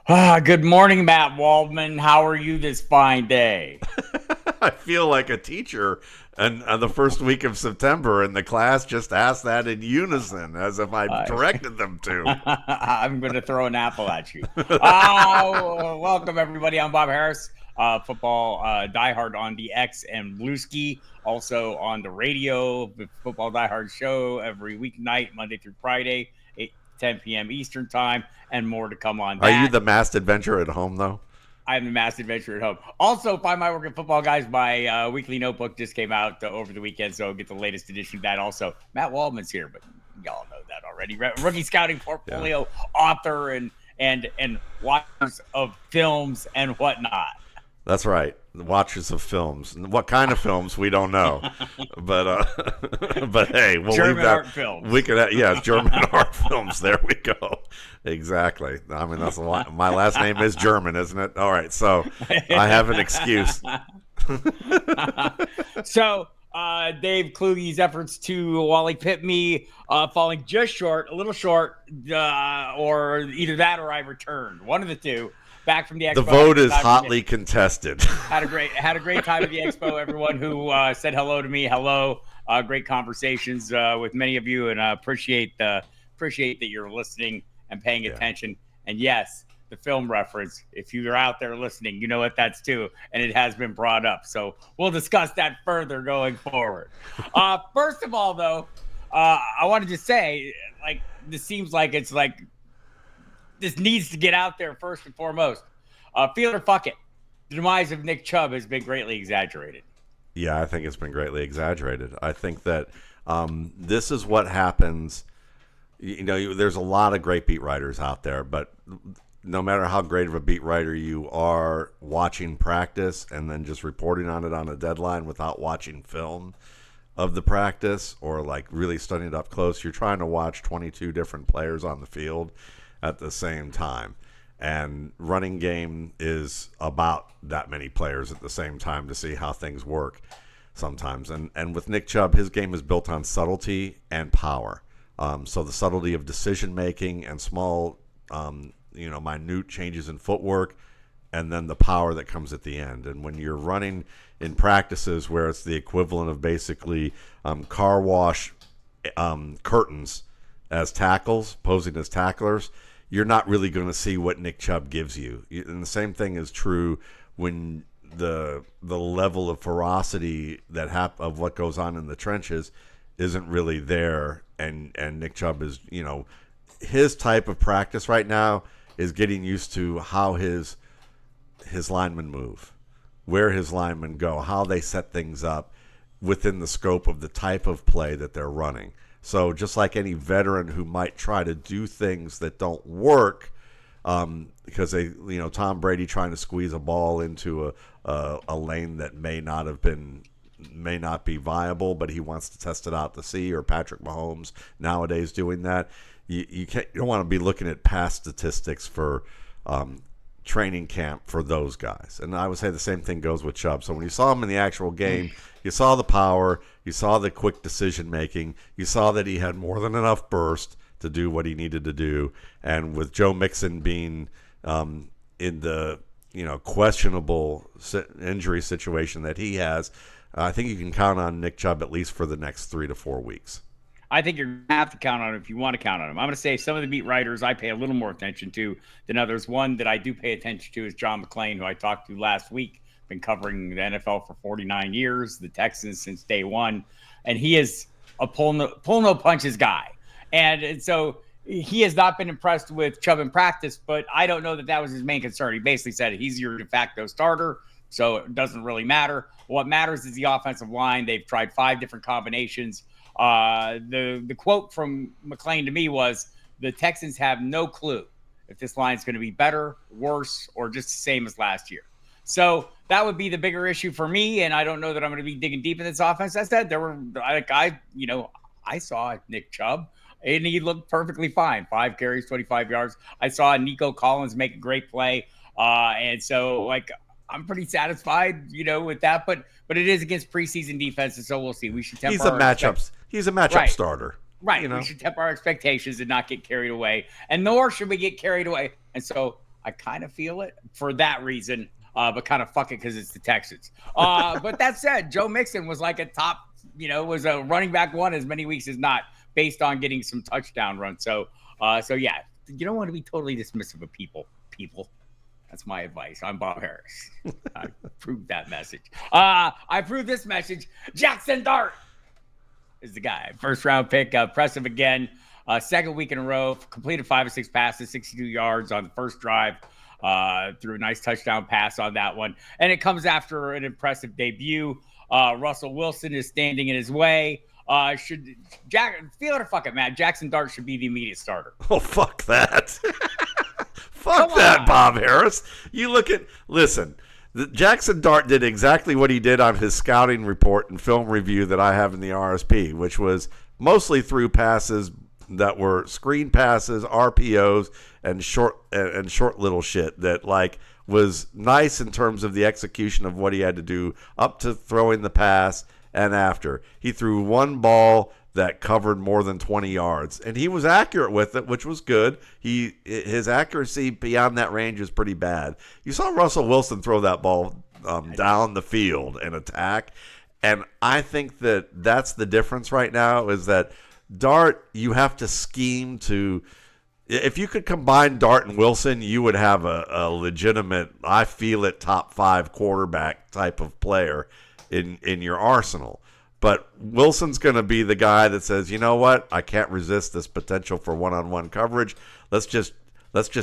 Good morning, Matt Waldman. How are you this fine day? I feel like a teacher and the first week of September, and the class just asked that in unison, as if I Uh, directed them to. I'm going to throw an apple at you. Welcome, everybody. I'm Bob Harris, football diehard on the X and Blueski, also on the radio, the Football Diehard Show every weeknight, Monday through Friday, 10 p.m. Eastern Time, and more to come on Are you that. the masked adventurer at home, though? I'm the mass adventure at home. Also, find my work at Football Guys. My weekly notebook just came out over the weekend, so get the latest edition of that. Also, Matt Waldman's here, but y'all know that already. Rookie scouting Yeah, portfolio author and watchers of films and whatnot. that's right. The watchers of films. What kind of films we don't know, but but hey, we'll leave German that. art films. We could, yeah, German art films. There we go. Exactly. I mean, that's a lot. My last name is German, isn't it? All right, so I have an excuse. So, Dave Kluge's efforts to Wally Pitt me falling just short, a little short, or either that or I returned. One of the two. Back from the expo. The vote is hotly contested. Had a great time at the expo. Everyone who said hello to me, hello. Great conversations with many of you, and appreciate that you're listening and paying attention. And yes, the film reference. If you're out there listening, you know what that's too, and it has been brought up. So we'll discuss that further going forward. First of all, though, I wanted to say, like, this seems like it's like this needs to get out there first and foremost. Feel or fuck it. The demise of Nick Chubb has been greatly exaggerated. Yeah, I think it's been greatly exaggerated. I think that this is what happens. You know, there's a lot of great beat writers out there, but no matter how great of a beat writer you are, watching practice and then just reporting on it on a deadline without watching film of the practice or like really studying it up close, you're trying to watch 22 different players on the field at the same time. And running game is about that many players at the same time to see how things work sometimes. And with Nick Chubb, his game is built on subtlety and power. So the subtlety of decision making and small, minute changes in footwork, and then the power that comes at the end. And when you're running in practices where it's the equivalent of basically car wash curtains as tackles, posing as tacklers, you're not really going to see what Nick Chubb gives you. And the same thing is true when the level of ferocity of what goes on in the trenches isn't really there. And Nick Chubb is, his type of practice right now is getting used to how his linemen move, where his linemen go, how they set things up within the scope of the type of play that they're running. So just like any veteran who might try to do things that don't work, because Tom Brady trying to squeeze a ball into a lane that may not be viable, but he wants to test it out to see, or Patrick Mahomes nowadays doing that. You don't want to be looking at past statistics for training camp for those guys. And I would say the same thing goes with Chubb. So when you saw him in the actual game, you saw the power, you saw the quick decision making, you saw that he had more than enough burst to do what he needed to do. And with Joe Mixon being in the questionable injury situation that he has, I think you can count on Nick Chubb at least for the next 3 to 4 weeks. I think you're going to have to count on him if you want to count on him. I'm going to say some of the beat writers I pay a little more attention to than others. One that I do pay attention to is John McClain, who I talked to last week. Been covering the NFL for 49 years, the Texans since day one. And he is a pull no punches guy. And so he has not been impressed with Chubb in practice, but I don't know that was his main concern. He basically said he's your de facto starter, so it doesn't really matter. What matters is the offensive line. They've tried 5 different combinations. The quote from McClain to me was, the Texans have no clue if this line is going to be better, worse, or just the same as last year. So that would be the bigger issue for me, and I don't know that I'm going to be digging deep in this offense. As that, I saw Nick Chubb, and he looked perfectly fine. 5 carries, 25 yards. I saw Nico Collins make a great play, and so I'm pretty satisfied, with that. But it is against preseason defenses, so we'll see. We should temper. He's a matchup starter. Right. We should temper our expectations and not get carried away. And nor should we get carried away. And so I kind of feel it for that reason, but kind of fuck it because it's the Texans. But that said, Joe Mixon was like a top, was a running back one as many weeks as not, based on getting some touchdown runs. So yeah, you don't want to be totally dismissive of people. That's my advice. I'm Bob Harris. I proved that message. I proved this message. Jaxson Dart is the guy. First round pick, impressive again. Second week in a row, completed 5 or 6 passes, 62 yards on the first drive. Threw a nice touchdown pass on that one. And it comes after an impressive debut. Russell Wilson is standing in his way. Feel it or fuck it, Matt. Jaxson Dart should be the immediate starter. Oh, fuck that. Fuck that, Bob Harris. Listen, Jaxson Dart did exactly what he did on his scouting report and film review that I have in the RSP, which was mostly through passes that were screen passes, RPOs, and short little shit that was nice in terms of the execution of what he had to do up to throwing the pass and after. He threw one ball that covered more than 20 yards, and he was accurate with it, which was good. His accuracy beyond that range is pretty bad. You saw Russell Wilson throw that ball down the field and attack, and I think that's the difference right now is that Dart, you have to scheme to. If you could combine Dart and Wilson, you would have a legitimate, I feel it, top 5 quarterback type of player in your arsenal. But Wilson's going to be the guy that says, you know what, I can't resist this potential for one-on-one coverage. Let's just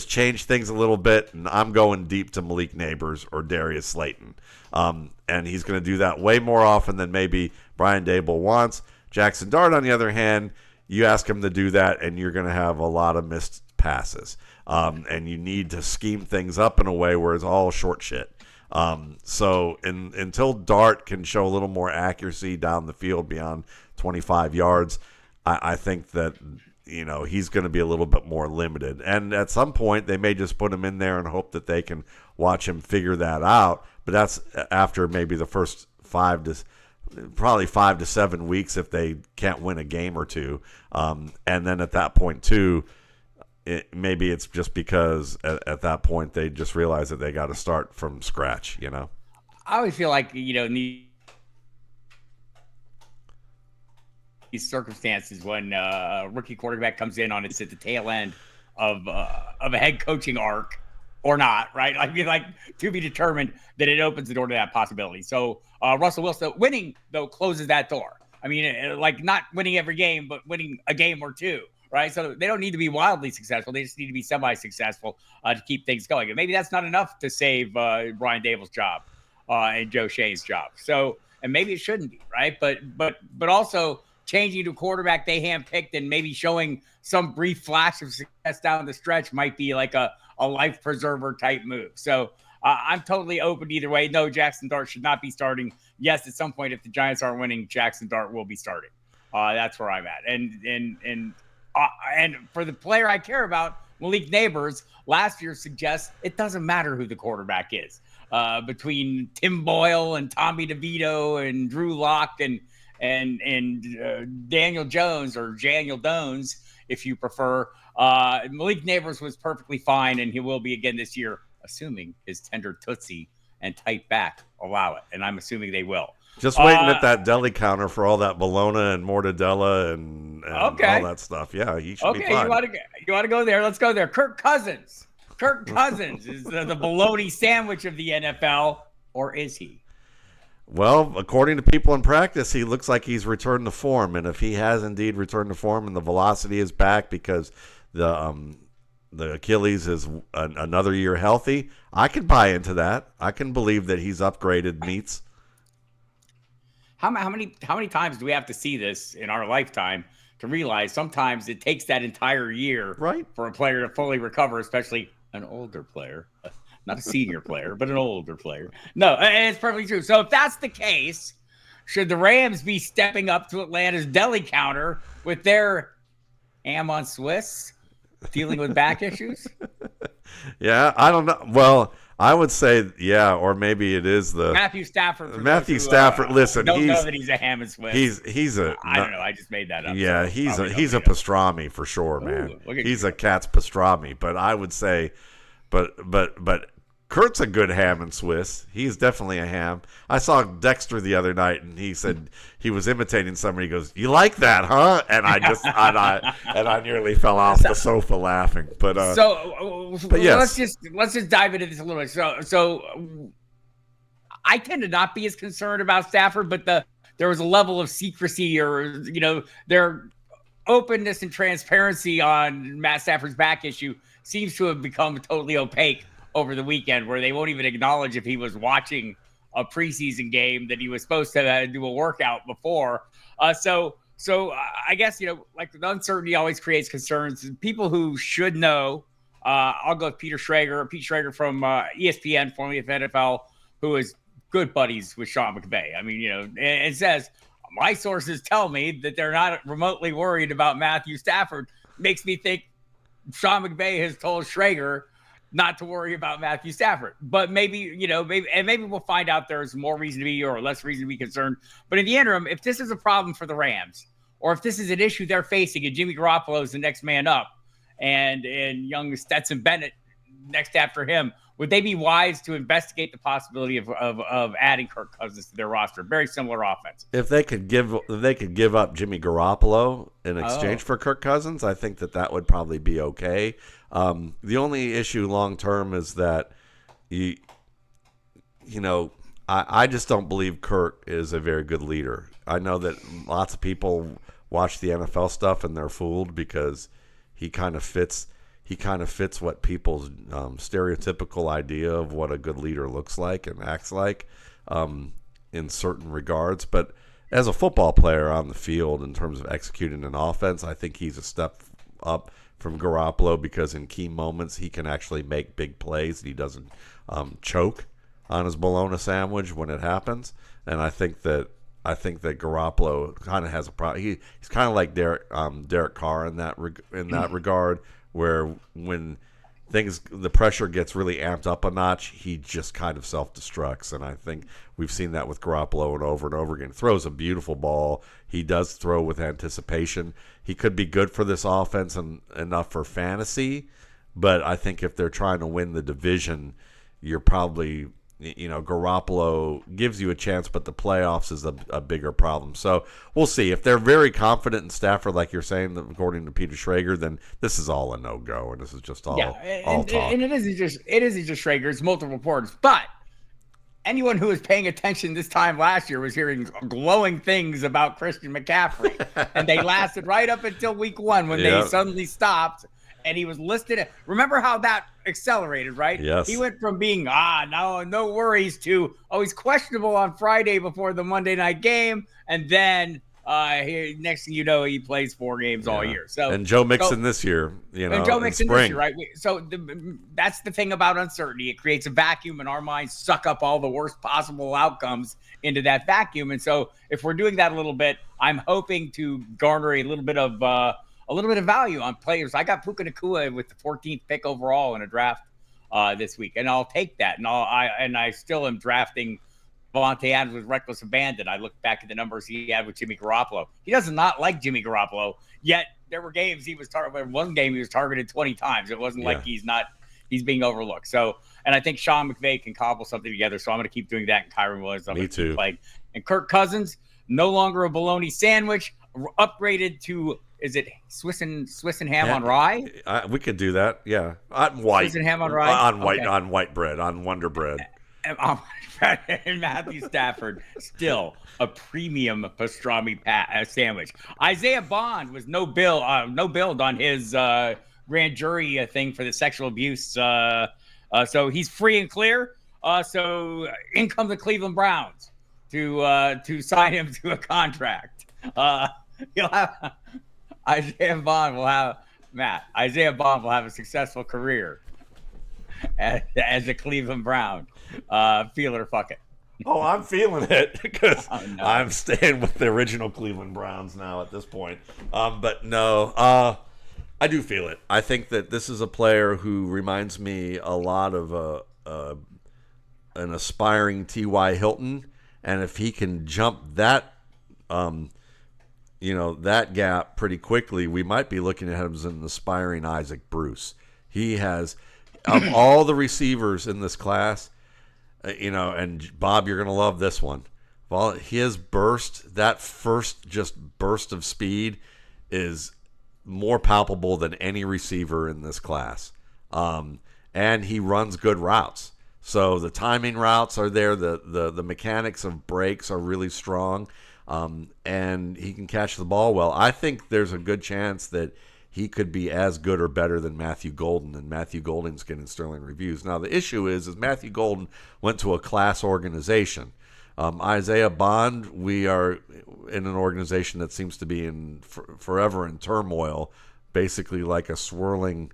change things a little bit, and I'm going deep to Malik Neighbors or Darius Slayton. And he's going to do that way more often than maybe Brian Daboll wants. Jaxson Dart, on the other hand, you ask him to do that, and you're going to have a lot of missed passes. And you need to scheme things up in a way where it's all short shit. So until Dart can show a little more accuracy down the field beyond 25 yards, I think that, he's going to be a little bit more limited. And at some point, they may just put him in there and hope that they can watch him figure that out. But that's after maybe the first 5 to 7 weeks if they can't win a game or two. And then at that point, too, maybe it's just because at that point they just realize that they got to start from scratch, I always feel like, in these circumstances when a rookie quarterback comes in it's at the tail end of a head coaching arc or not, right? To be determined that it opens the door to that possibility. So Russell Wilson winning, though, closes that door. I mean, not winning every game, but winning a game or two. Right, so they don't need to be wildly successful. They just need to be semi-successful to keep things going. And maybe that's not enough to save Brian Daboll's job and Joe Shea's job. So, and maybe it shouldn't be, right? But also changing to a quarterback they handpicked and maybe showing some brief flash of success down the stretch might be like a life preserver type move. So I'm totally open either way. No, Jaxson Dart should not be starting. Yes, at some point, if the Giants aren't winning, Jaxson Dart will be starting. That's where I'm at. And for the player I care about, Malik Neighbors, last year suggests it doesn't matter who the quarterback is. Between Tim Boyle and Tommy DeVito and Drew Lock and Daniel Jones or Daniel Dones, if you prefer, Malik Neighbors was perfectly fine, and he will be again this year, assuming his tender tootsie and tight back allow it. And I'm assuming they will. Just waiting at that deli counter for all that bologna and mortadella and all that stuff. Yeah, he should be fine. You want to go there? Let's go there. Kirk Cousins. Kirk Cousins is the bologna sandwich of the NFL, or is he? Well, according to people in practice, he looks like he's returned to form. And if he has indeed returned to form and the velocity is back because the Achilles is another year healthy, I can buy into that. I can believe that he's upgraded meats. How many times do we have to see this in our lifetime to realize sometimes it takes that entire year for a player to fully recover, especially an older player, not a senior player, but an older player. No, it's perfectly true. So if that's the case, should the Rams be stepping up to Atlanta's deli counter with their ham on Swiss, dealing with back issues? Yeah, I don't know. Well, I would say, yeah, or maybe it is the Matthew Stafford. Matthew Stafford. Listen, don't know that he's a ham and Swiss. He's a. I don't know. I just made that up. Yeah, so he's a pastrami for sure, man. He's a cat's pastrami. But I would say, but Kurt's a good ham and Swiss. He's definitely a ham. I saw Dexter the other night, and he said he was imitating somebody. He goes, "You like that, huh?" And I nearly fell off the sofa laughing. But yes, let's just dive into this a little bit. So I tend to not be as concerned about Stafford, but there was a level of secrecy or their openness and transparency on Matt Stafford's back issue seems to have become totally opaque over the weekend, where they won't even acknowledge if he was watching a preseason game that he was supposed to do a workout before. So I guess, like the uncertainty always creates concerns. People who should know, I'll go with Pete Schrager from ESPN, formerly of NFL, who is good buddies with Sean McVay. I mean, it says, my sources tell me that they're not remotely worried about Matthew Stafford. Makes me think Sean McVay has told Schrager not to worry about Matthew Stafford. But maybe we'll find out there's more reason to be or less reason to be concerned. But in the interim, if this is a problem for the Rams, or if this is an issue they're facing and Jimmy Garoppolo is the next man up and young Stetson Bennett next after him, would they be wise to investigate the possibility of adding Kirk Cousins to their roster? Very similar offense. If they could give up Jimmy Garoppolo in exchange for Kirk Cousins, I think that would probably be okay. The only issue long term is that I just don't believe Kirk is a very good leader. I know that lots of people watch the NFL stuff and they're fooled because he kind of fits what people's stereotypical idea of what a good leader looks like and acts like in certain regards. But as a football player on the field, in terms of executing an offense, I think he's a step up from Garoppolo because in key moments he can actually make big plays and he doesn't choke on his bologna sandwich when it happens. And I think that Garoppolo kind of has a problem. He's kind of like Derek Carr in that regard, where when the pressure gets really amped up a notch, he just kind of self-destructs. And I think we've seen that with Garoppolo and over again. Throws a beautiful ball. He does throw with anticipation. He could be good for this offense and enough for fantasy, but I think if they're trying to win the division, you're probably, Garoppolo gives you a chance, but the playoffs is a bigger problem. So we'll see. If they're very confident in Stafford, like you're saying, according to Peter Schrager, then this is all a no-go, and this is just all talk. And it isn't just Schrager. It's multiple reports. But anyone who was paying attention this time last year was hearing glowing things about Christian McCaffrey, and they lasted right up until week 1 when they suddenly stopped. And he was listed. Remember how that accelerated, right? Yes. He went from being, no worries to, he's questionable on Friday before the Monday night game. And then next thing you know, he plays 4 games all year. So and Joe Mixon this year, and Joe Mixon this year, right? So that's the thing about uncertainty. It creates a vacuum, and our minds suck up all the worst possible outcomes into that vacuum. And so if we're doing that a little bit, I'm hoping to garner a little bit of value on players. I got Puka Nacua with the 14th pick overall in a draft this week, and I'll take that. And I still am drafting Vontae Adams with reckless abandon. I look back at the numbers he had with Jimmy Garoppolo. He does not like Jimmy Garoppolo, yet there were games he was targeted. One game he was targeted 20 times. It wasn't like he's being overlooked. So, and I think Sean McVay can cobble something together. So I'm going to keep doing that. And Kyron Williams, Me too. And Kirk Cousins, no longer a bologna sandwich, upgraded to. Is it Swiss and ham on rye? We could do that. Yeah, on white. Swiss and ham on rye. On white bread, on Wonder Bread. And Matthew Stafford still a premium pastrami sandwich. Isaiah Bond was no build on his grand jury thing for the sexual abuse. So he's free and clear. So in come the Cleveland Browns to sign him to a contract. He'll have. Isaiah Bond will have a successful career as a Cleveland Brown. Feel it or fuck it. Oh, I'm feeling it because I'm staying with the original Cleveland Browns now at this point. But no, I do feel it. I think that this is a player who reminds me a lot of an aspiring T.Y. Hilton, and if he can jump that that gap pretty quickly, we might be looking at him as an aspiring Isaac Bruce. He has of all the receivers in this class, and Bob, you're going to love this one. Well, his burst, that first just burst of speed, is more palpable than any receiver in this class. And he runs good routes. So the timing routes are there. The mechanics of breaks are really strong. And he can catch the ball well. I think there's a good chance that he could be as good or better than Matthew Golden, and Matthew Golden's getting sterling reviews. Now, the issue is Matthew Golden went to a class organization. Isaiah Bond, we are in an organization that seems to be forever in turmoil, basically like a swirling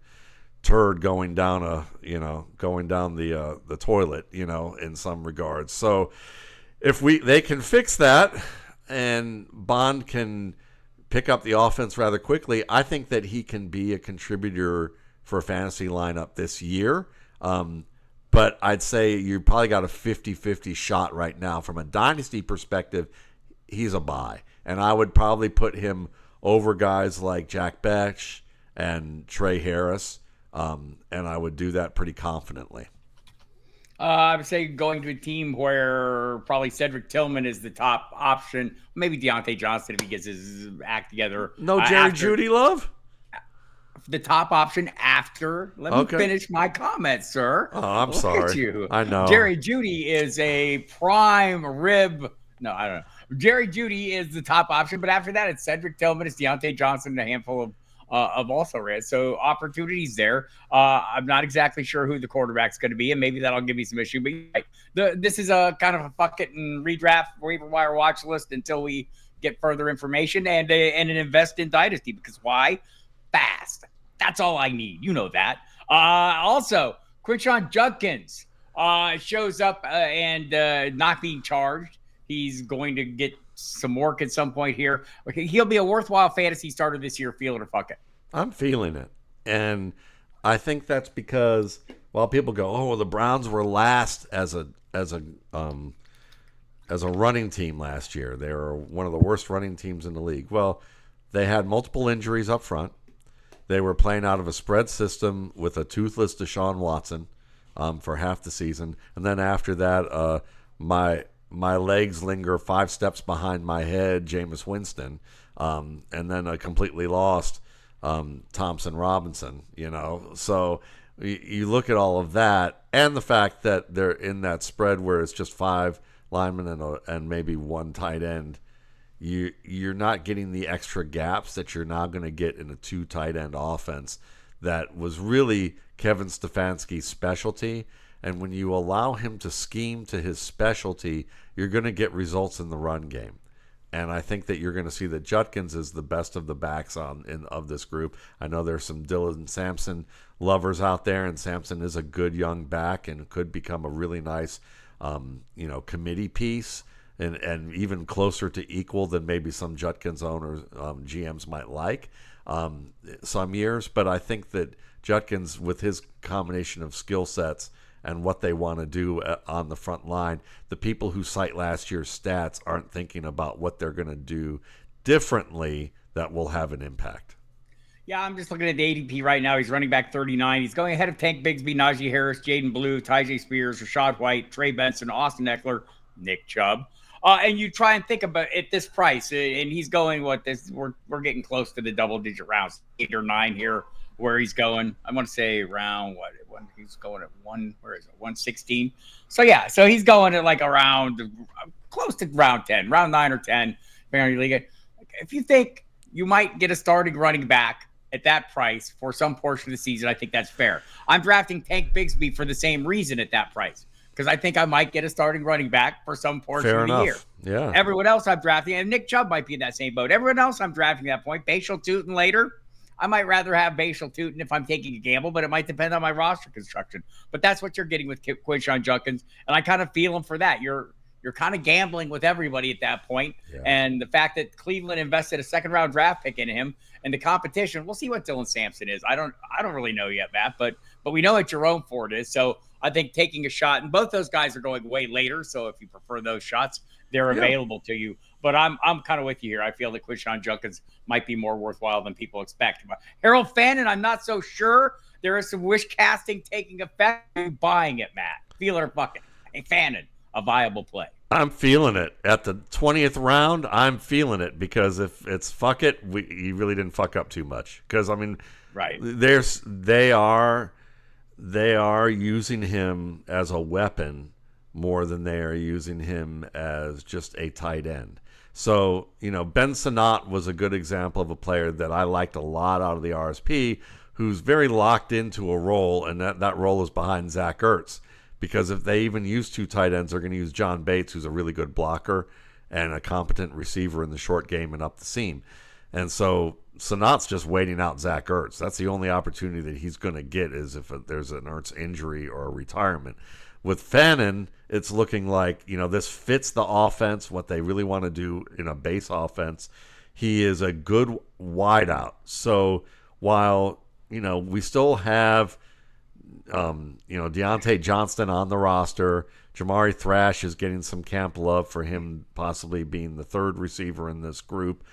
turd going down the toilet, in some regards. So if they can fix that and Bond can pick up the offense rather quickly, I think that he can be a contributor for a fantasy lineup this year. But I'd say you probably got a 50-50 shot right now. From a dynasty perspective, he's a buy. And I would probably put him over guys like Jack Bech and Trey Harris. And I would do that pretty confidently. I would say going to a team where probably Cedric Tillman is the top option. Maybe Deontay Johnson if he gets his act together. No Jerry Jeudy love? The top option after. Let me finish my comments, sir. Oh, I'm sorry. Look at you. I know. Jerry Jeudy is a prime rib. No, I don't know. Jerry Jeudy is the top option, but after that, it's Cedric Tillman, it's Deontay Johnson, and a handful of also red. So opportunities there. I'm not exactly sure who the quarterback's going to be, and maybe that'll give me some issue. But this is a kind of a fuck it and redraft waiver wire watch list until we get further information and invest in Dynasty. Because why? Fast. That's all I need. You know that. Also, Quinshon Judkins shows up and not being charged. He's going to get some work at some point here. He'll be a worthwhile fantasy starter this year. Feel it or fuck it. I'm feeling it. And I think that's because while people go, oh, well, the Browns were last as a running team last year. They were one of the worst running teams in the league. Well, they had multiple injuries up front. They were playing out of a spread system with a toothless Deshaun Watson for half the season. And then after that, my legs linger 5 steps behind my head, Jameis Winston. And then a completely lost Thompson Robinson, So you look at all of that and the fact that they're in that spread where it's just 5 linemen and maybe 1 tight end. You're not getting the extra gaps that you're now going to get in a 2 tight end offense that was really Kevin Stefanski's specialty. And when you allow him to scheme to his specialty, you're going to get results in the run game. And I think that you're going to see that Judkins is the best of the backs of this group. I know there's some Dylan Sampson lovers out there, and Sampson is a good young back and could become a really nice, committee piece. And even closer to equal than maybe some Judkins owners, GMs might like some years. But I think that Judkins, with his combination of skill sets and what they want to do on the front line, the people who cite last year's stats aren't thinking about what they're going to do differently that will have an impact. Yeah, I'm just looking at the ADP right now. He's running back 39. He's going ahead of Tank Bigsby, Najee Harris, Jaden Blue, Tyjae Spears, Rashad White, Trey Benson, Austin Eckler, Nick Chubb. And you try and think about at this price, and he's going we're getting close to the double-digit rounds, 8 or 9 here, where he's going. I want to say around when he's going at 116. So yeah, so he's going at like around close to round 10, round 9 or 10, depending on your league. If you think you might get a starting running back at that price for some portion of the season, I think that's fair. I'm drafting Tank Bigsby for the same reason at that price, because I think I might get a starting running back for some portion of the year. Yeah. Everyone else I'm drafting, and Nick Chubb might be in that same boat. Everyone else I'm drafting at that point, Bashal Tootin later. I might rather have Bashal Tootin if I'm taking a gamble, but it might depend on my roster construction. But that's what you're getting with Quinshon Judkins, and I kind of feel him for that. You're kind of gambling with everybody at that point. Yeah. And the fact that Cleveland invested a second-round draft pick in him and the competition, we'll see what Dylan Sampson is. I don't really know yet, Matt, but we know what Jerome Ford is. So I think taking a shot, and both those guys are going way later. So if you prefer those shots, they're available to you. But I'm kind of with you here. I feel that Quinshon Judkins might be more worthwhile than people expect. But Harold Fannin, I'm not so sure. there is some wish casting taking effect. I'm buying it, Matt. Feel it or fuck it. Hey, Fannin, a viable play. I'm feeling it. At the 20th round, I'm feeling it because if it's fuck it, you really didn't fuck up too much. Because, I mean, right. They are using him as a weapon more than they are using him as just a tight end. So, Ben Sinnott was a good example of a player that I liked a lot out of the RSP, who's very locked into a role, and that role is behind Zach Ertz. Because if they even use two tight ends, they're going to use John Bates, who's a really good blocker and a competent receiver in the short game and up the seam. And so Sinnott's just waiting out Zach Ertz. That's the only opportunity that he's going to get is if there's an Ertz injury or a retirement. With Fannin, it's looking like, this fits the offense, what they really want to do in a base offense. He is a good wideout. So while, we still have Deontay Johnston on the roster. Jamari Thrash is getting some camp love for him possibly being the third receiver in this group.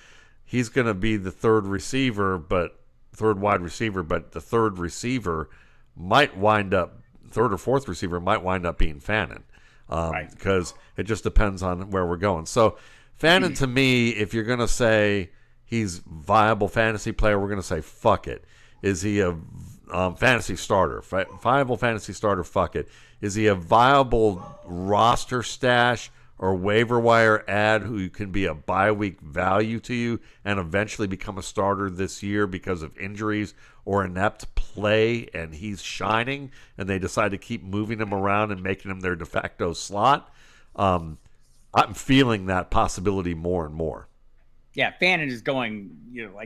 He's going to be the third wide receiver, but the third receiver might wind up, third or fourth receiver might wind up being Fannin. Right. Because it just depends on where we're going. So Fannin, to me, if you're going to say he's viable fantasy player, we're going to say fuck it. Is he a fantasy starter? Viable fantasy starter, fuck it. Is he a viable roster stash or waiver wire ad who can be a bye-week value to you and eventually become a starter this year because of injuries or inept play and he's shining and they decide to keep moving him around and making him their de facto slot? I'm feeling that possibility more and more. Yeah, Fannin is going,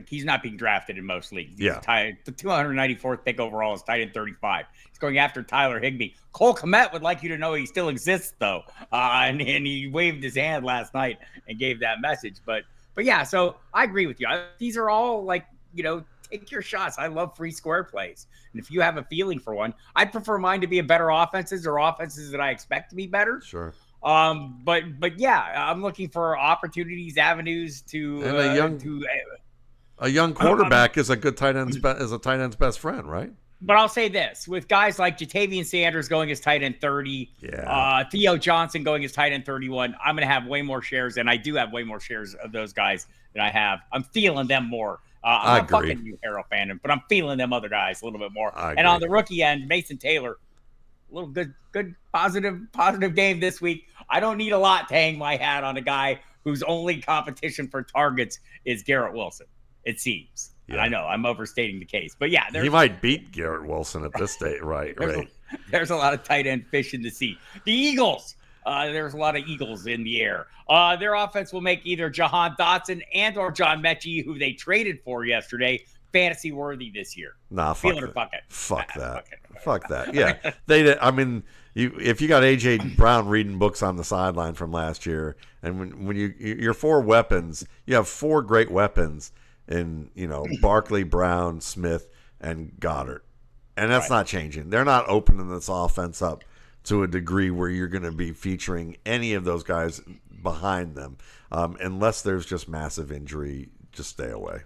he's not being drafted in most leagues. He's the 294th pick overall is tight end 35. He's going after Tyler Higbee. Cole Kmet would like you to know he still exists, though. And he waved his hand last night and gave that message. But yeah, so I agree with you. These are all take your shots. I love free square plays. And if you have a feeling for one, I'd prefer mine to be a better offenses or offenses that I expect to be better. Sure. But yeah, I'm looking for opportunities, avenues to a young quarterback is a good tight end's tight end's best friend, right? But I'll say this: with guys like Jatavian Sanders going as tight end 30, Theo Johnson going as tight end 31, I'm going to have way more shares, and I do have way more shares of those guys than I have. I'm feeling them more. I'm not fucking you, Harold Fannin, but I'm feeling them other guys a little bit more. And on the rookie end, Mason Taylor. A little good positive game this week. I don't need a lot to hang my hat on a guy whose only competition for targets is Garrett Wilson, it seems. Yeah. I know I'm overstating the case, but yeah, he might beat Garrett Wilson at this stage, right? There's a lot of tight end fish in the sea. The Eagles, there's a lot of Eagles in the air. Their offense will make either Jahan Dotson and or John Metchie, who they traded for yesterday, fantasy worthy this year. Nah, fuck it. Fuck that. Yeah, if you got AJ Brown reading books on the sideline from last year, and when your four weapons, you have four great weapons in Barkley, Brown, Smith, and Goddard, and that's not changing. They're not opening this offense up to a degree where you're going to be featuring any of those guys behind them, unless there's just massive injury. Just stay away.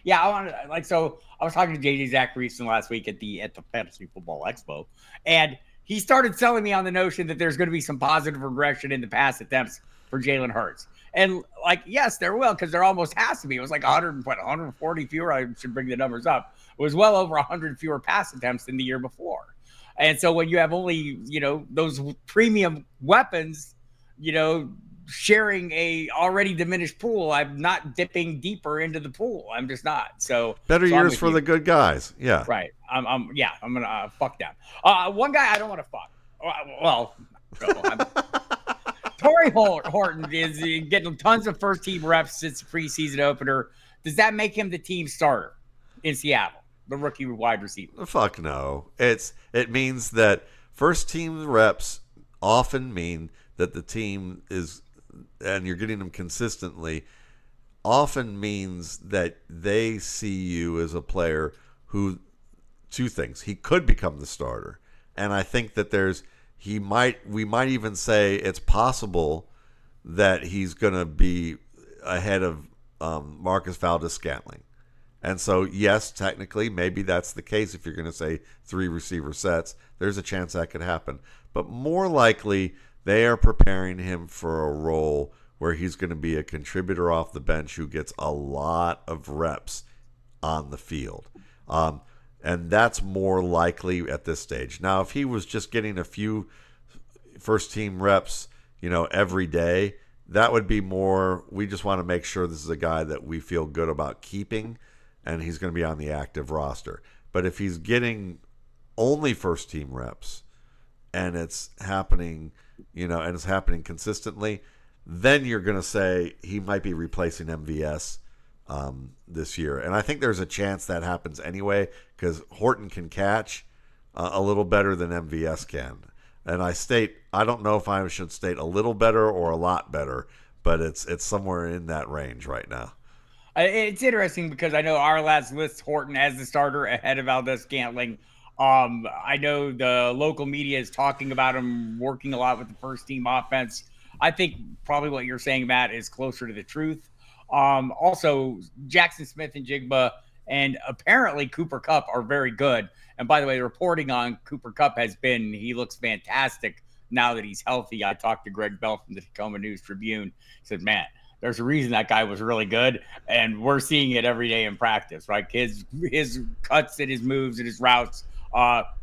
Yeah, I was talking to JJ Zaccheaus last week at the Fantasy Football Expo, and he started selling me on the notion that there's going to be some positive regression in the pass attempts for Jalen Hurts. And yes, there will, because there almost has to be. It was 140 fewer. I should bring the numbers up. It was well over 100 fewer pass attempts than the year before. And so when you have only, those premium weapons, sharing a already diminished pool, I'm not dipping deeper into the pool. I'm just not. So better years for the good guys. Yeah. Right. I'm gonna fuck them. One guy I don't want to fuck. Well, Tory Horton is getting tons of first team reps since the preseason opener. Does that make him the team starter in Seattle, the rookie wide receiver? Fuck no. It means that first team reps often mean that the team is, and you're getting them consistently, often means that they see you as a player who, two things, he could become the starter, and I think that we might even say it's possible that he's going to be ahead of Marcus Valdez-Scantling, And so, yes, technically, maybe that's the case. If you're going to say 3 receiver sets, there's a chance that could happen. But more likely, they are preparing him for a role where he's going to be a contributor off the bench who gets a lot of reps on the field. And that's more likely at this stage. Now, if he was just getting a few first team reps, every day, that would be more, we just want to make sure this is a guy that we feel good about keeping and he's going to be on the active roster. But if he's getting only first team reps and it's happening, and it's happening consistently, then you're going to say he might be replacing MVS this year. And I think there's a chance that happens anyway because Horton can catch a little better than MVS can. And I don't know if I should state a little better or a lot better, but it's somewhere in that range right now. It's interesting because I know our last lists Horton as the starter ahead of Valdez-Scantling. I know the local media is talking about him working a lot with the first team offense. I think probably what you're saying, Matt, is closer to the truth. Also, Jackson Smith and Jigba and apparently Cooper Kupp are very good. And by the way, the reporting on Cooper Kupp has been he looks fantastic now that he's healthy. I talked to Greg Bell from the Tacoma News-Tribune. He said, man, there's a reason that guy was really good, and we're seeing it every day in practice, right? His cuts and his moves and his routes,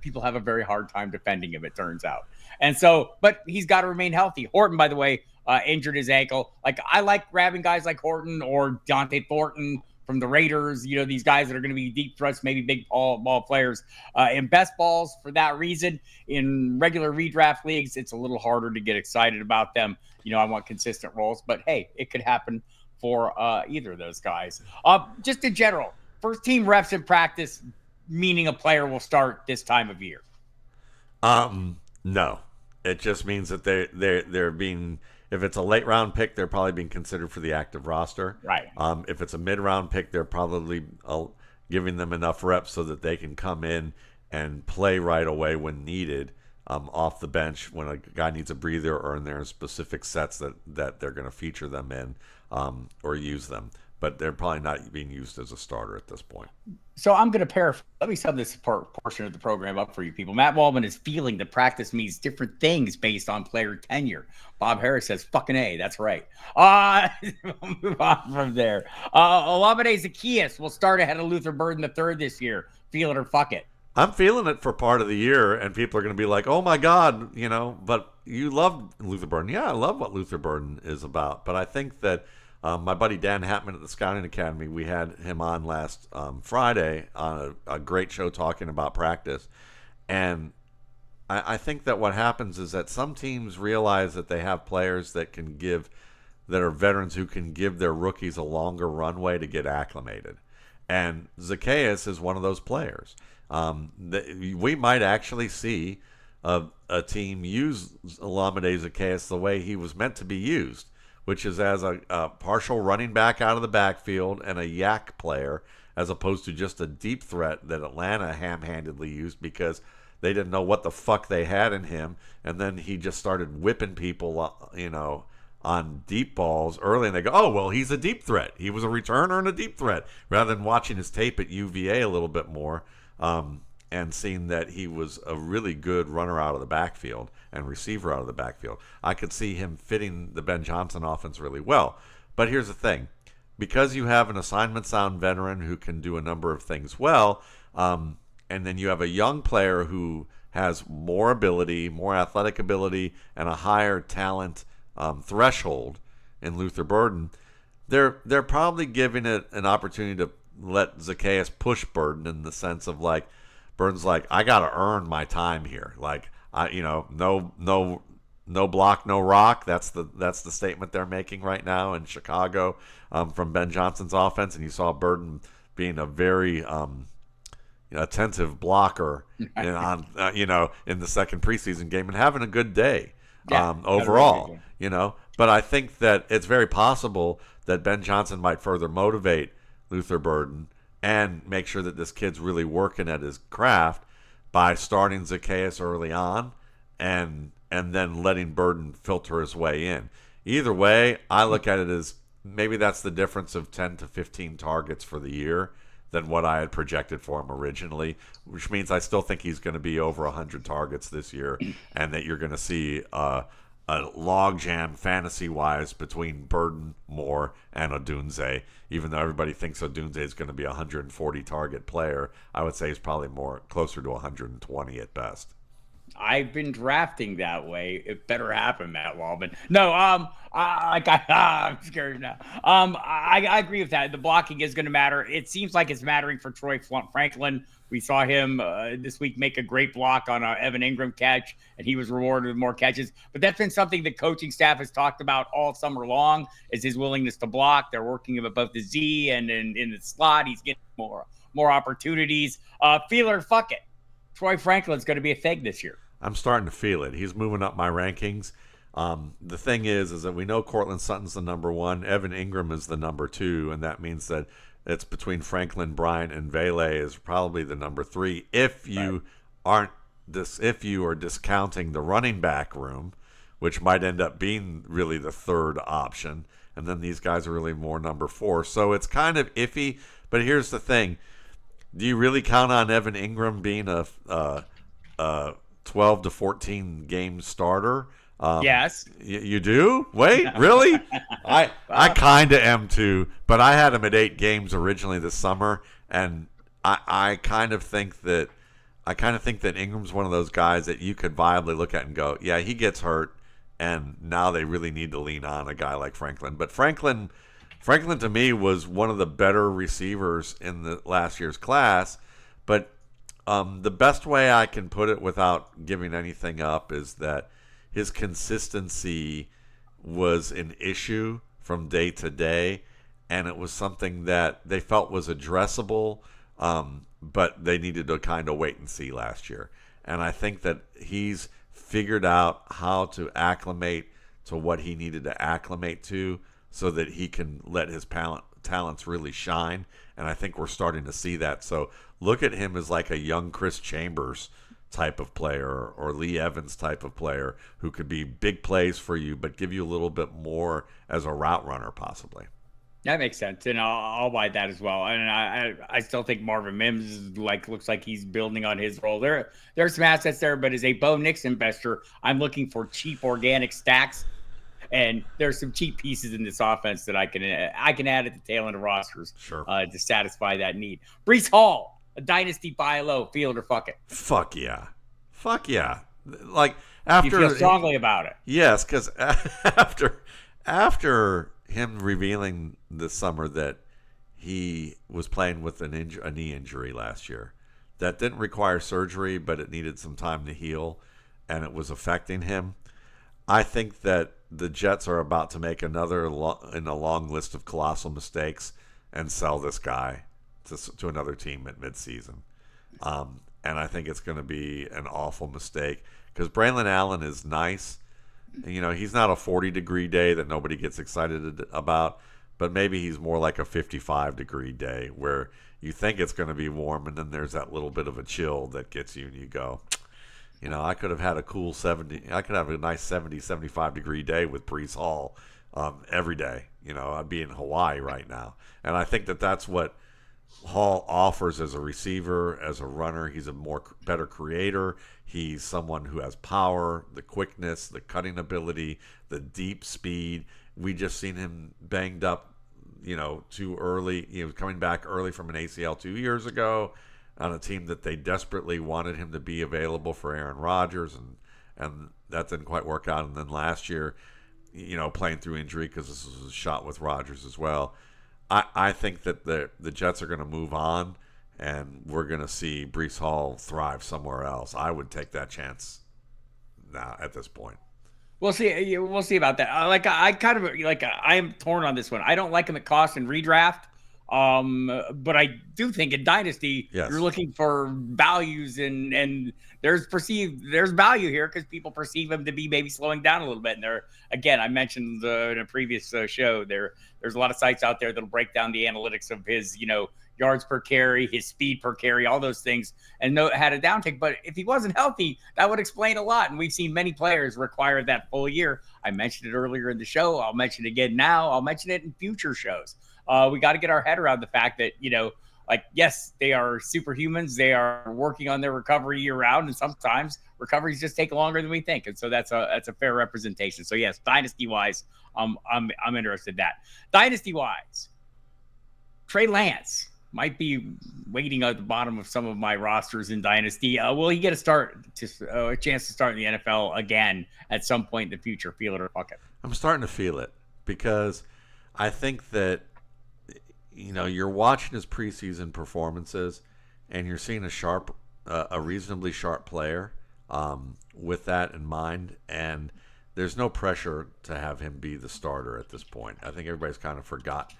people have a very hard time defending him, it turns out. And so, but he's got to remain healthy. Horton, by the way, injured his ankle. Like, I like grabbing guys like Horton or Dante Thornton from the Raiders, these guys that are going to be deep threats, maybe big ball players. In best balls, for that reason, in regular redraft leagues, it's a little harder to get excited about them. I want consistent roles, but hey, it could happen for either of those guys. Just in general, first team reps in practice, meaning a player will start this time of year. No, it just means that they're being, if it's a late round pick, they're probably being considered for the active roster. Right. If it's a mid round pick, they're probably giving them enough reps so that they can come in and play right away when needed. Off the bench when a guy needs a breather or in their specific sets that they're going to feature them in or use them. But they're probably not being used as a starter at this point. So I'm going to paraphrase. Let me sum this portion of the program up for you people. Matt Waldman is feeling that practice means different things based on player tenure. Bob Harris says, fucking A, that's right. We'll move on from there. Olamide Zaccheaus will start ahead of Luther Burden III this year. Feel it or fuck it. I'm feeling it for part of the year, and people are going to be like, oh, my God, but you love Luther Burden. Yeah, I love what Luther Burden is about. But I think that my buddy Dan Hatman at the Scouting Academy, we had him on last Friday on a great show talking about practice. And I think that what happens is that some teams realize that they have players that are veterans who can give their rookies a longer runway to get acclimated. And Zaccheaus is one of those players. We might actually see a team use Olamide Zaccheaus the way he was meant to be used, which is as a partial running back out of the backfield and a yak player, as opposed to just a deep threat that Atlanta ham-handedly used because they didn't know what the fuck they had in him, and then he just started whipping people, on deep balls early, and they go, oh, well, he's a deep threat. He was a returner and a deep threat, rather than watching his tape at UVA a little bit more. And seeing that he was a really good runner out of the backfield and receiver out of the backfield. I could see him fitting the Ben Johnson offense really well. But here's the thing. Because you have an assignment-sound veteran who can do a number of things well, and then you have a young player who has more ability, more athletic ability, and a higher talent threshold in Luther Burden, they're probably giving it an opportunity to let Zaccheaus push Burden in the sense of like, Burden's like, I got to earn my time here. Like, no block, no rock. That's the statement they're making right now in Chicago from Ben Johnson's offense. And you saw Burden being a very attentive blocker in the second preseason game and having a good day overall. But I think that it's very possible that Ben Johnson might further motivate Luther Burden and make sure that this kid's really working at his craft by starting Zaccheaus early on and then letting Burden filter his way in. Either way, I look at it as maybe that's the difference of 10 to 15 targets for the year than what I had projected for him originally, which means I still think he's going to be over 100 targets this year, and that you're going to see a logjam fantasy-wise between Burden, Moore, and Odunze. Even though everybody thinks Odunze is going to be a 140 target player, I would say he's probably more closer to 120 at best. I've been drafting that way. It better happen, Matt Waldman. No, I'm scared now. I agree with that. The blocking is going to matter. It seems like it's mattering for Troy Franklin. We saw him this week make a great block on an Evan Ingram catch, and he was rewarded with more catches. But that's been something the coaching staff has talked about all summer long, is his willingness to block. They're working him above the Z and in the slot. He's getting more opportunities. Feeler, fuck it. Troy Franklin's going to be a thing this year. I'm starting to feel it. He's moving up my rankings. The thing is that we know Cortland Sutton's the number one. Evan Ingram is the number two, and that means that it's between Franklin, Bryant, and Vele is probably the number three. If you are discounting the running back room, which might end up being really the third option, and then these guys are really more number four. So it's kind of iffy. But here's the thing: do you really count on Evan Ingram being a 12 to 14 game starter? Yes. You do? Wait, really? I kind of am too, but I had him at 8 games originally this summer, and I kind of think that Ingram's one of those guys that you could viably look at and go, yeah, he gets hurt, and now they really need to lean on a guy like Franklin. But Franklin to me was one of the better receivers in the last year's class, but the best way I can put it without giving anything up is that his consistency was an issue from day to day, and it was something that they felt was addressable, but they needed to kind of wait and see last year. And I think that he's figured out how to acclimate to what he needed to acclimate to so that he can let his talents really shine. And I think we're starting to see that. So look at him as like a young Chris Chambers type of player or Lee Evans type of player who could be big plays for you, but give you a little bit more as a route runner possibly. That makes sense, and I'll buy that as well. And I still think Marvin Mims looks like he's building on his role. There's some assets there, but as a Bo Nix investor, I'm looking for cheap organic stacks, and there's some cheap pieces in this offense that I can add at the tail end of rosters, sure, to satisfy that need. Breece Hall. A dynasty buy low, field or fuck it. Fuck yeah. Like after you feel strongly about it. Yes, because after him revealing this summer that he was playing with a knee injury last year, that didn't require surgery, but it needed some time to heal, and it was affecting him. I think that the Jets are about to make another in a long list of colossal mistakes and sell this guy to another team at midseason. And I think it's going to be an awful mistake because Braylon Allen is nice. You know, he's not a 40-degree day that nobody gets excited about, but maybe he's more like a 55-degree day where you think it's going to be warm and then there's that little bit of a chill that gets you and you go, you know, I could have had a cool 70. I could have a nice 70, 75-degree day with Breece Hall every day. You know, I'd be in Hawaii right now. And I think that that's what Hall offers as a receiver, as a runner. He's a better creator. He's someone who has power, the quickness, the cutting ability, the deep speed. We just seen him banged up, you know, too early. He was coming back early from an ACL 2 years ago on a team that they desperately wanted him to be available for Aaron Rodgers, and that didn't quite work out. And then last year, you know, playing through injury because this was a shot with Rodgers as well. I think that the Jets are going to move on, and we're going to see Breece Hall thrive somewhere else. I would take that chance now at this point. We'll see. We'll see about that. I am torn on this one. I don't like him at cost and redraft. But I do think in Dynasty, yes, you're looking for values and there's value here because people perceive him to be maybe slowing down a little bit. And again, I mentioned in a previous show, there's a lot of sites out there that'll break down the analytics of his, you know, yards per carry, his speed per carry, all those things, and had a downtick. But if he wasn't healthy, that would explain a lot. And we've seen many players require that full year. I mentioned it earlier in the show. I'll mention it again now. I'll mention it in future shows. We got to get our head around the fact that, you know, like, yes, they are superhumans. They are working on their recovery year round, and sometimes recoveries just take longer than we think. And so that's a fair representation. So yes, dynasty wise, I'm interested in that. Dynasty wise, Trey Lance might be waiting at the bottom of some of my rosters in Dynasty. Will he get a chance to start in the NFL again at some point in the future? Feel it or fuck it. I'm starting to feel it because I think that, you're watching his preseason performances and you're seeing a reasonably sharp player with that in mind. And there's no pressure to have him be the starter at this point. I think everybody's kind of forgot,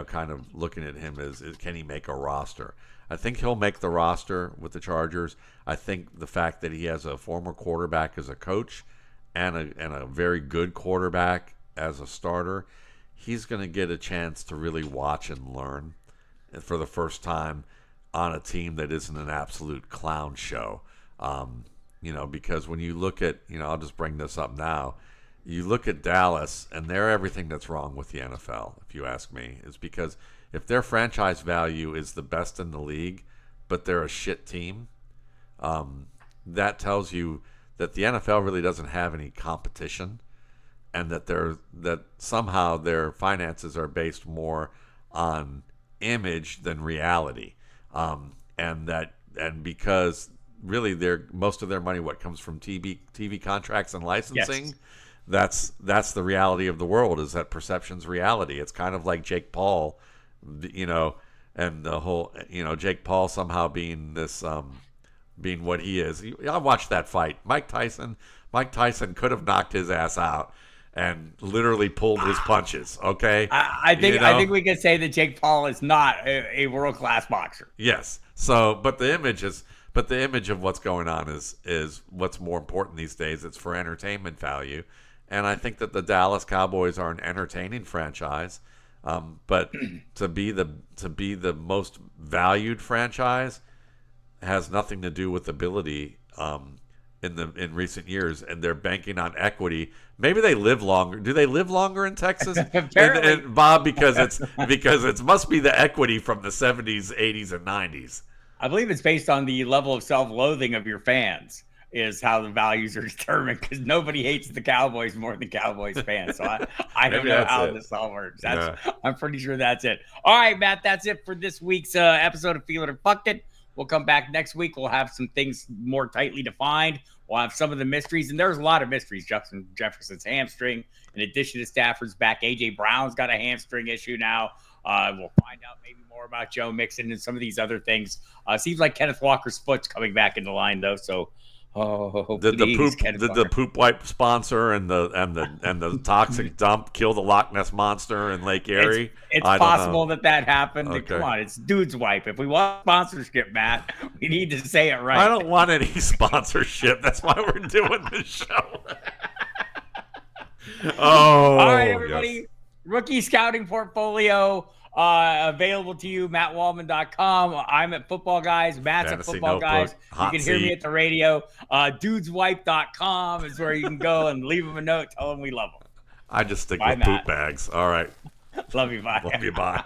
kind of looking at him as can he make a roster? I think he'll make the roster with the Chargers. I think the fact that he has a former quarterback as a coach and a very good quarterback as a starter, he's going to get a chance to really watch and learn for the first time on a team that isn't an absolute clown show. Because when you look at, I'll just bring this up now. You look at Dallas, and they're everything that's wrong with the NFL, if you ask me, is because if their franchise value is the best in the league, but they're a shit team, that tells you that the NFL really doesn't have any competition, and that somehow their finances are based more on image than reality, and because really most of their money comes from TV contracts and licensing. Yes. That's the reality of the world, is that perception's reality. It's kind of like Jake Paul, and the whole, Jake Paul somehow being this, being what he is. I watched that fight. Mike Tyson could have knocked his ass out and literally pulled his punches. Okay. I think we can say that Jake Paul is not a world-class boxer. Yes. So, but the image of what's going on is what's more important these days. It's for entertainment value. And I think that the Dallas Cowboys are an entertaining franchise, but to be the most valued franchise has nothing to do with ability in recent years, and they're banking on equity. Maybe they live longer. Do they live longer in Texas? and Bob, because it must be the equity from the 70s, 80s, and 90s. I believe it's based on the level of self-loathing of your fans is how the values are determined, because nobody hates the Cowboys more than Cowboys fans. So I don't know how this all works. I'm pretty sure that's it. All right, Matt, that's it for this week's episode of Feel It or Fuck It. We'll come back next week. We'll have some things more tightly defined. We'll have some of the mysteries, and there's a lot of mysteries. Justin Jefferson's hamstring, in addition to Stafford's back. A.J. Brown's got a hamstring issue now. We'll find out maybe more about Joe Mixon and some of these other things. Seems like Kenneth Walker's foot's coming back into line, though, so did the poop wipe sponsor and the toxic dump kill the Loch Ness Monster in Lake Erie? It's possible that happened. Okay. Come on, it's Dude's Wipe. If we want sponsorship, Matt, we need to say it right. I don't want any sponsorship. That's why we're doing this show. All right, everybody. Yes. Rookie scouting portfolio. Available to you, mattwaldman.com. I'm at Football Guys. Matt's Fantasy at Football Notebook, Guys. You can hear seat. me at the radio. Dudeswipe.com is where you can go and leave them a note. Tell them we love them. I just stick with Matt. Poop bags. All right. Love you. Bye. Love you. Bye.